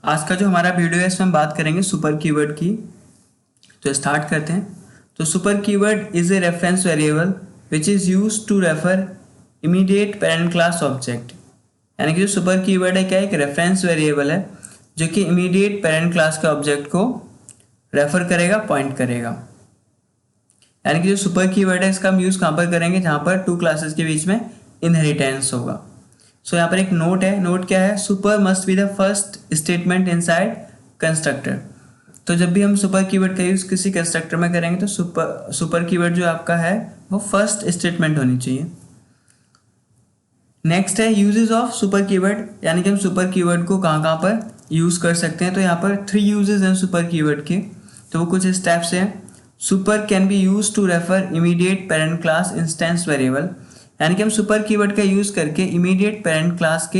आज का जो हमारा वीडियो है इसमें हम बात करेंगे सुपर कीवर्ड की। तो स्टार्ट करते हैं। तो super keyword is a reference variable which is use to refer immediate parent class object. यानी कि जो सुपर कीवर्ड है क्या, एक रेफरेंस वेरिएबल है जो कि इमीडिएट पेरेंट क्लास के ऑब्जेक्ट को रेफर करेगा, पॉइंट करेगा। यानी कि जो सुपर कीवर्ड है इसका हम यूज़ कहाँ पर करेंगे, जहाँ पर टू क्लासेस के बीच में इनहेरिटेंस होगा। सो यहाँ पर एक नोट है। नोट क्या है, super must be the first statement inside constructor. तो जब भी हम सुपर कीवर्ड का यूज़ किसी कंस्ट्रक्टर में करेंगे तो सुपर कीवर्ड जो आपका है वो फर्स्ट स्टेटमेंट होनी चाहिए। नेक्स्ट है यूजेस ऑफ सुपर कीवर्ड, यानी कि हम सुपर कीवर्ड को कहाँ कहाँ पर यूज़ कर सकते हैं। तो यहाँ पर 3 यूजेस हैं सुपर कीवर्ड के, तो वो कुछ स्टेप्स हैं। Super can be use to refer immediate parent class instance variable, यानी कि हम सुपर कीवर्ड का यूज़ करके इमीडिएट पेरेंट क्लास के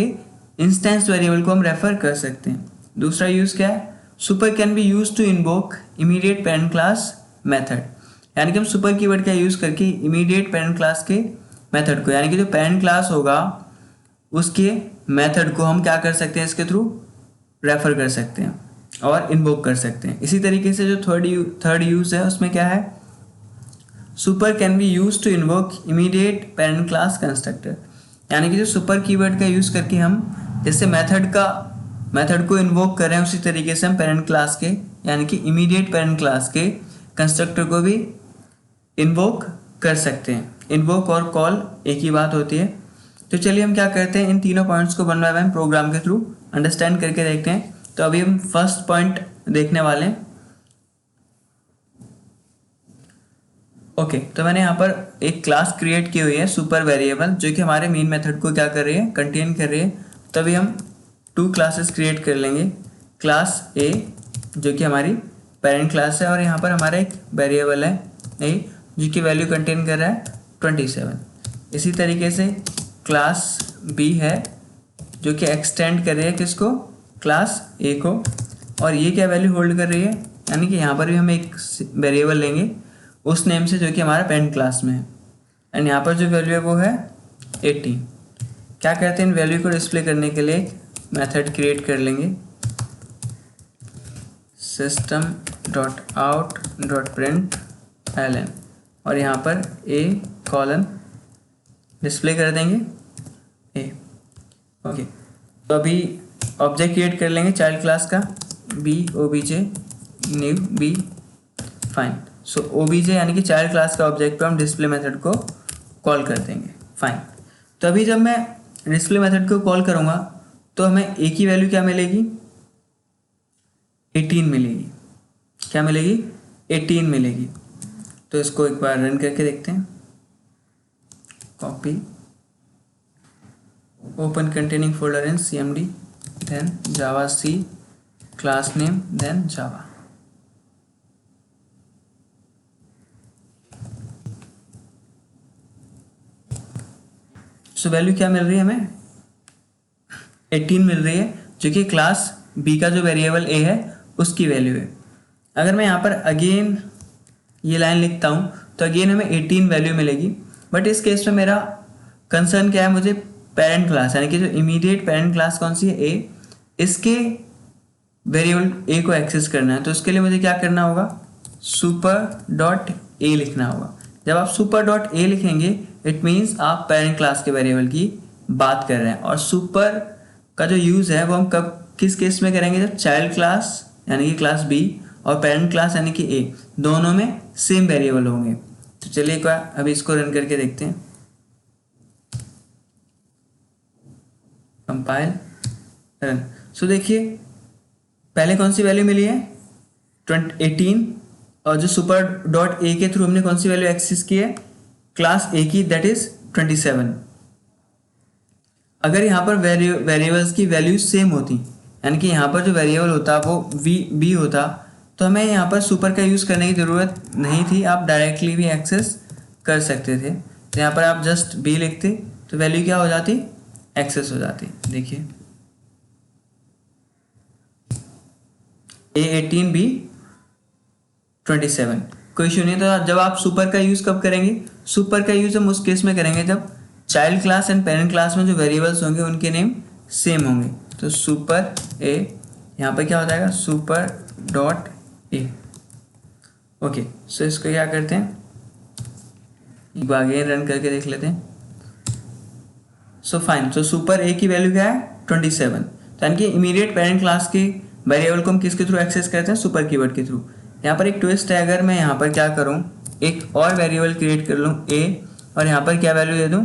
इंस्टेंस वेरिएबल को हम रेफर कर सकते हैं। दूसरा यूज़ क्या है, super can be use to invoke immediate parent class method, यानी कि हम सुपर कीवर्ड का यूज़ करके इमीडिएट पेरेंट क्लास के मेथड को, यानी कि जो पेरेंट क्लास होगा उसके मेथड को हम क्या कर सकते हैं, इसके थ्रू रेफर कर सकते हैं और इन्वोक कर सकते हैं। इसी तरीके से जो थर्ड यूज़ है उसमें क्या है, super can be use to invoke immediate parent class constructor, यानी कि जो सुपर कीवर्ड का यूज़ करके हम जैसे मेथड को इन्वोक कर रहे हैं उसी तरीके से हम पेरेंट क्लास के, यानी कि इमीडिएट पेरेंट क्लास के कंस्ट्रक्टर को भी इन्वोक कर सकते हैं। इन्वोक और कॉल एक ही बात होती है। तो चलिए हम क्या करते हैं, इन तीनों पॉइंट्स को 1 बाय 1 प्रोग्राम के थ्रू अंडरस्टैंड करके देखते हैं। तो अभी हम फर्स्ट पॉइंट देखने वाले हैं। ओके, तो मैंने यहाँ पर एक क्लास क्रिएट की हुई है सुपर वेरिएबल, जो कि हमारे मेन मेथड को क्या कर रही है, कंटेन कर रही है। तभी हम 2 क्लासेस क्रिएट कर लेंगे। क्लास ए जो कि हमारी पेरेंट क्लास है, और यहाँ पर हमारा एक वेरिएबल है ए जो कि वैल्यू कंटेन कर रहा है 27। इसी तरीके से क्लास बी है जो कि एक्सटेंड कर रही है किसको, क्लास ए को, और ये क्या वैल्यू होल्ड कर रही है, यानी कि यहाँ पर भी हम एक वेरिएबल लेंगे उस नेम से जो कि हमारा पेरेंट क्लास में है, एंड यहाँ पर जो वैल्यू है वो है 18। क्या कहते हैं, इन वैल्यू को डिस्प्ले करने के लिए एक मेथड क्रिएट कर लेंगे, system.out.println, और यहाँ पर a कॉलन डिस्प्ले कर देंगे a। ओके, तो अभी ऑब्जेक्ट क्रिएट कर लेंगे चाइल्ड क्लास का, b obj new b fine. So obj यानी कि चाइल्ड क्लास का ऑब्जेक्ट पे हम डिस्प्ले मेथड को कॉल कर देंगे, फाइन। तो अभी जब मैं डिस्प्ले मेथड को कॉल करूँगा तो हमें a की वैल्यू क्या मिलेगी, 18 मिलेगी। क्या मिलेगी, 18 मिलेगी। तो इसको एक बार रन करके देखते हैं। Copy, open containing folder in cmd, then javac, class name, then Java. So value क्या मिल रही है हमें, 18 मिल रही है, जो कि क्लास बी का जो वेरिएबल ए है उसकी वैल्यू है। अगर मैं यहाँ पर अगेन ये लाइन लिखता हूँ तो अगेन हमें 18 वैल्यू मिलेगी। बट इस केस में मेरा कंसर्न क्या है, मुझे पेरेंट क्लास यानी कि जो इमीडिएट पेरेंट क्लास कौन सी है, ए, इसके वेरिएबल ए को एक्सेस करना है। तो उसके लिए मुझे क्या करना होगा, सुपर डॉट ए लिखना होगा। जब आप सुपर डॉट ए लिखेंगे इट मीन्स आप पेरेंट क्लास के वेरिएबल की बात कर रहे हैं। और सुपर का जो यूज़ है वो हम कब किस केस में करेंगे, जब चाइल्ड क्लास यानी कि क्लास बी और पेरेंट क्लास यानी कि ए दोनों में सेम वेरिएबल होंगे। तो चलिए एक बार अभी इसको रन करके देखते हैं। Compile, run. सो देखिए पहले कौन सी वैल्यू मिली है, 18, और जो सुपर डॉट ए के थ्रू हमने कौन सी वैल्यू एक्सेस की है, क्लास ए की, दैट इज 27। अगर यहाँ पर वेरिएबल्स की वैल्यूज सेम होती, यानी कि यहाँ पर जो वेरिएबल होता वो बी होता, तो हमें यहाँ पर सुपर का यूज़ करने की ज़रूरत नहीं थी, आप डायरेक्टली भी एक्सेस कर सकते थे। तो यहाँ पर आप जस्ट बी लिखते तो वैल्यू क्या हो जाती, एक्सेस हो जाती। देखिए A18 B 27, कोई इशू नहीं। तो जब आप सुपर का यूज़ कब करेंगे, सुपर का यूज़ हम उस केस में करेंगे जब child class and parent class में जो वेरिएबल्स होंगे उनके नेम सेम होंगे। तो सुपर ए यहाँ पर क्या हो जाएगा, सुपर डॉट ए। ओके, सो इसको क्या करते हैं, एक बार अगेन रन करके देख लेते हैं। सो फाइन, सो सुपर ए की वैल्यू क्या है 27। तो यानी कि इमीडिएट पेरेंट क्लास के वेरिएबल को हम किसके थ्रू एक्सेस करते हैं, सुपर कीवर्ड के थ्रू। यहाँ पर एक ट्विस्ट है, अगर मैं यहाँ पर क्या करूँ, एक और वेरिएबल क्रिएट कर लूँ ए, और यहाँ पर क्या वैल्यू दे दूँ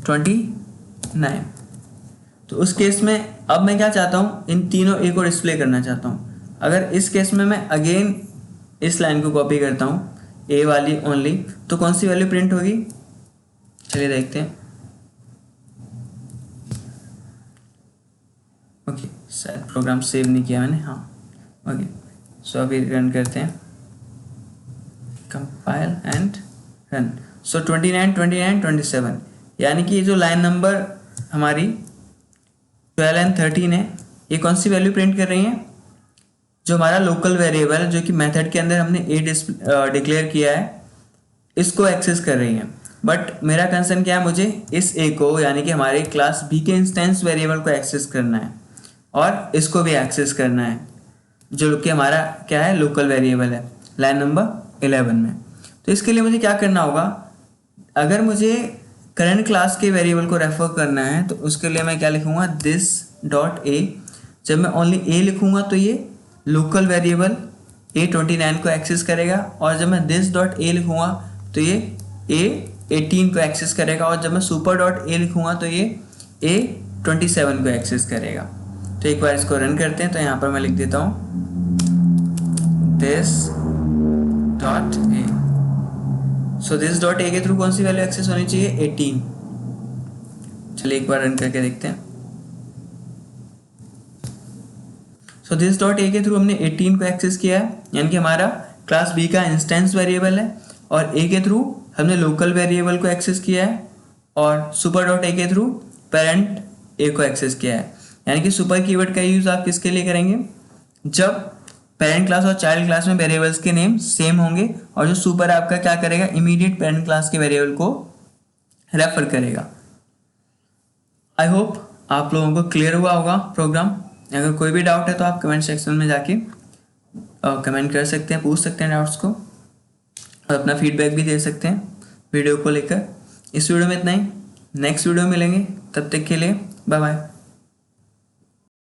29, तो उस केस में अब मैं क्या चाहता हूँ, इन तीनों ए को डिस्प्ले करना चाहता हूँ। अगर इस केस में मैं अगेन इस लाइन को कॉपी करता हूँ, ए वाली ओनली, तो कौन सी वैल्यू प्रिंट होगी, चलिए देखते हैं। ओके, शायद प्रोग्राम सेव नहीं किया मैंने, हाँ ओके। सो अभी रन करते हैं, कंपाइल एंड रन। सो 29, 29, 27, यानी कि ये जो लाइन नंबर हमारी 12 एंड 13 है, ये कौन सी वैल्यू प्रिंट कर रही है, जो हमारा लोकल वेरिएबल जो कि मेथड के अंदर हमने ए डिक्लेयर किया है, इसको एक्सेस कर रही है। बट मेरा कंसर्न क्या है, मुझे इस ए को यानी कि हमारे क्लास बी के इंस्टेंस वेरिएबल को एक्सेस करना है और इसको भी एक्सेस करना है, जो कि हमारा क्या है, लोकल वेरिएबल है लाइन नंबर 11 में। तो इसके लिए मुझे क्या करना होगा, अगर मुझे करंट क्लास के वेरिएबल को रेफर करना है तो उसके लिए मैं क्या लिखूंगा, दिस डॉट ए। जब मैं ओनली ए लिखूंगा तो ये लोकल वेरिएबल A29 को एक्सेस करेगा, और जब मैं दिस डॉट ए लिखूंगा तो ये A18 को एक्सेस करेगा, और जब मैं सुपर डॉट ए लिखूंगा तो ये A27 को एक्सेस करेगा। तो एक बार इसको रन करते हैं, तो यहाँ पर मैं लिख देता हूँ this dot A. So this dot A के थ्रू कौन सी वैल्यू एक्सेस होनी चाहिए, 18। चलिए एक बार रन करके देखते हैं। सो दिस डॉट ए के थ्रू हमने 18 को एक्सेस किया है, यानी कि हमारा क्लास बी का इंस्टेंस वेरिएबल है, और ए के थ्रू हमने लोकल वेरिएबल को एक्सेस किया है, और सुपर डॉट ए के थ्रू पेरेंट ए को एक्सेस किया है। यानी कि सुपर कीवर्ड का यूज आप किसके लिए करेंगे, जब पेरेंट क्लास और चाइल्ड क्लास में वेरिएबल्स के नेम सेम होंगे, और जो सुपर आपका क्या करेगा, इमीडिएट पेरेंट क्लास के वेरिएबल को रेफर करेगा। आई होप आप लोगों को क्लियर हुआ होगा प्रोग्राम। अगर कोई भी डाउट है तो आप कमेंट सेक्शन में जाके कमेंट कर सकते हैं, पूछ सकते हैं डाउट्स को, और अपना फीडबैक भी दे सकते हैं वीडियो को लेकर। इस वीडियो में इतना ही, नेक्स्ट वीडियो में मिलेंगे, तब तक के लिए बाय बाय।